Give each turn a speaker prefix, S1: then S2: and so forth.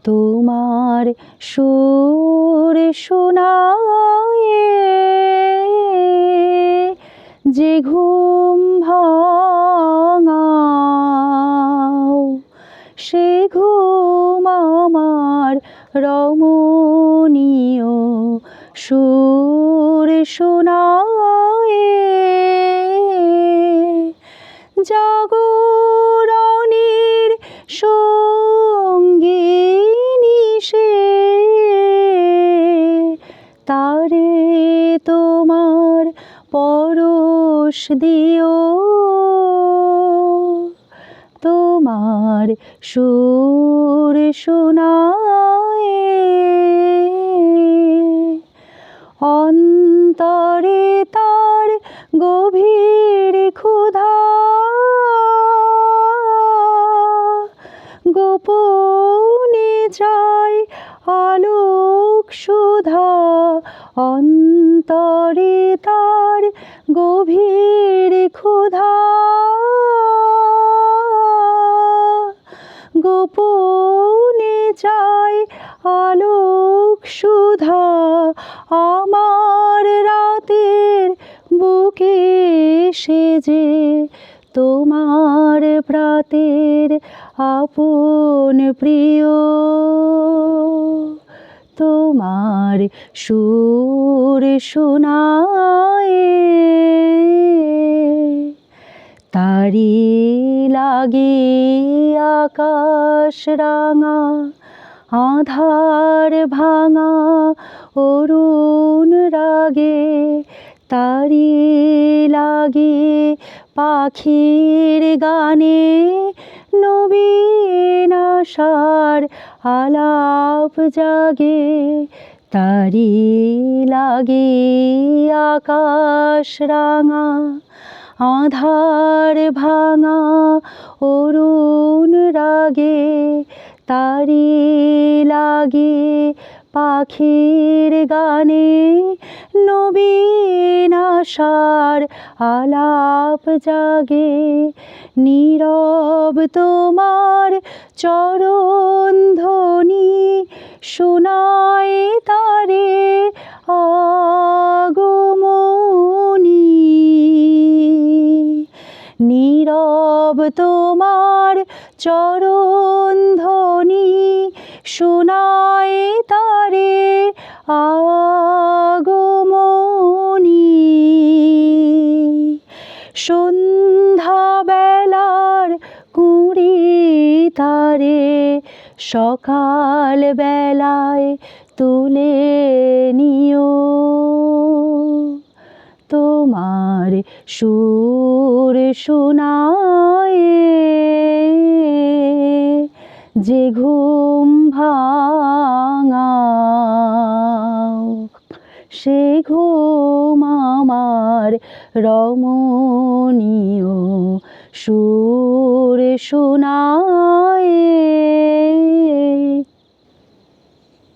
S1: তোমার সুর শোনায়ে যে ঘুম ভাঙাও, সে ঘুম আমার রমণীয় সুর শোনায়ে। জাগরণের সঙ্গিনী সে, তারে তোমার পরশ দিও। তোমার সুর শোনায়ে অন্তরে তার গভীর ক্ষুধা, গোপনে চাই আলোক সুধা। অন্তরে তার গভীর ক্ষুধা, গোপনে চাই আলোক সুধা। আমার রাতের বুকে সেজে তোমার প্রাতের আপন প্রিয়। তোমার সুর শোনায়ে তারি লাগে আকাশ রাঙা, আধার ভাঙা অরুণ রাগে। তারি লাগে পাখির গানে, নবীন আশার আলাপ জাগে। তারি লাগে আকাশ রাঙা, আধার ভাঙা অরুণ রাগে। তারি লাগে পাখির গানে, নবীন আশার আলাপ জাগে। নীরব তোমার চরণ ধ্বনি শোনায় তারে আগমনী। নীরব তোমার চরণ ধ্বনি শোনায় তারে আগমনী। সন্ধ্যা বেলার কুঁড়ি তারে সকাল বেলায় তুলে নিও। তোমার সুর শোনায়ে যে ঘুম ভাঙাও, সে ঘুম আমার রমণীয় সুর শোনায়ে।